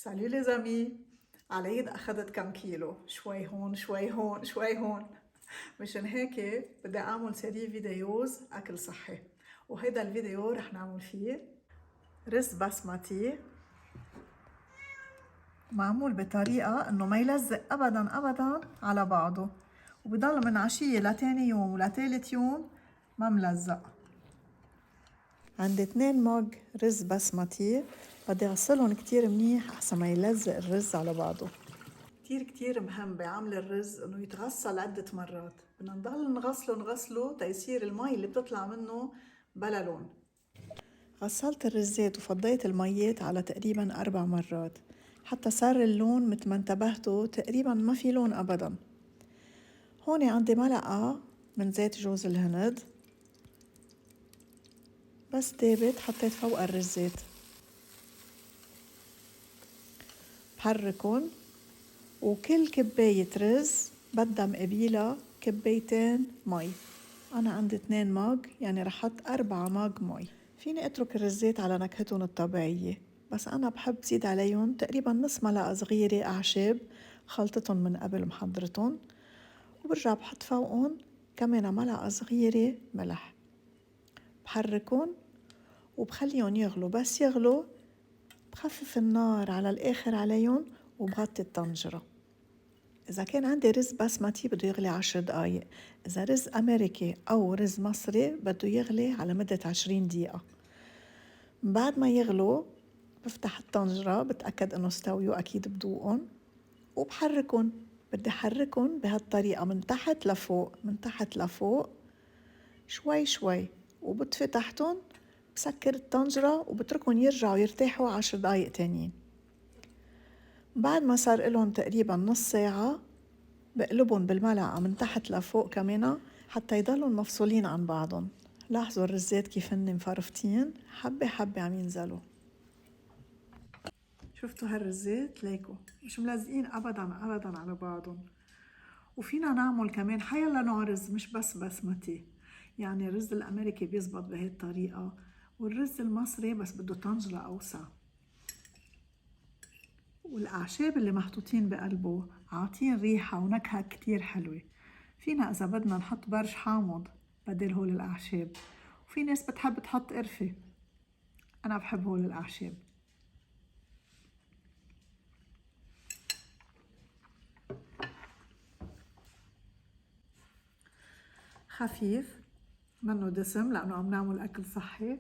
سالو لي زامي. على العيد أخذت كم كيلو، شوي هون شوي هون شوي هون. مشان هيك بدي أعمل سيري فيديوز أكل صحي، وهيدا الفيديو رح نعمل فيه رز بسمتي معمول بطريقة إنه ما يلزق أبداً أبداً على بعضه، وبضل من عشية لتاني يوم ولتالت يوم ما ملزق. عندي 2 مج رز بسمتي، بدي أغسلهم كتير منيح أحسن ما يلزق الرز على بعضه. كتير مهم بعمل الرز إنه يتغسل عدة مرات، بدنا نضل نغسله تيصير المي اللي بتطلع منه بلا لون. غسلت الرزات وفضيت الميات على تقريبا 4 مرات حتى صار اللون متل ما انتبهتوا تقريبا ما في لون أبدا. هون عندي ملعقة من زيت جوز الهند بس دابت، حطيت فوق الرزات. بحركن، وكل كباية رز بدها مقابيلها كبايتين مي. أنا عندي 2 ماج، يعني رح حط 4 ماج مي. فيني أترك الرزات على نكهتهم الطبيعية، بس أنا بحب زيد عليهم تقريبا نص ملعقة صغيرة أعشاب خلطتهم من قبل محضرتهم، وبرجع بحط فوقهم كمان ملعقة صغيرة ملح. بحركن وبخليهم يغلوا، بس يغلوا بخفف النار على الآخر عليهم وبغطي الطنجرة. إذا كان عندي رز بسمتي بده يغلي 10 دقايق، إذا رز أمريكي أو رز مصري بده يغلي على مدة 20 دقيقة. بعد ما يغلوا بفتح الطنجرة بتأكد إنه استويوا، أكيد بدوقهم وبحركن. بدي حركن بهالطريقة من تحت لفوق من تحت لفوق شوي شوي، وبطفي تحتن، بسكر الطنجرة وبتركن يرجعوا يرتاحوا 10 دقايق تانيين. بعد ما صار لهم تقريبا نص ساعة بقلبهم بالملعقة من تحت لفوق كمان حتى يضلوا مفصولين عن بعضهم. لاحظوا الرزات كيف هن مفرفتين، حبة حبة عم ينزلوا. شفتوا هالرزات ليكوا مش ملزقين أبداً على بعضهم. وفينا نعمل كمان حيلا نوع رز، مش بس بسمتي، يعني الرز الأمريكي بيزبط بهي الطريقة، والرز المصري بس بده طنجرة أوسع. والأعشاب اللي محطوطين بقلبه عاطين ريحة ونكهة كتير حلوة. فينا إذا بدنا نحط برش حامض بدل هول الأعشاب، وفي ناس بتحب تحط قرفة، أنا بحب هول الأعشاب. خفيف منه دسم لأنه عم نعمل أكل صحي،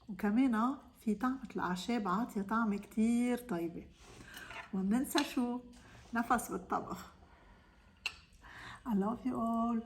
وكمان في طعمة الأعشاب عاطية طعمة كتير طيبة. ومننسى شو؟ نفس بالطبخ. I love you all.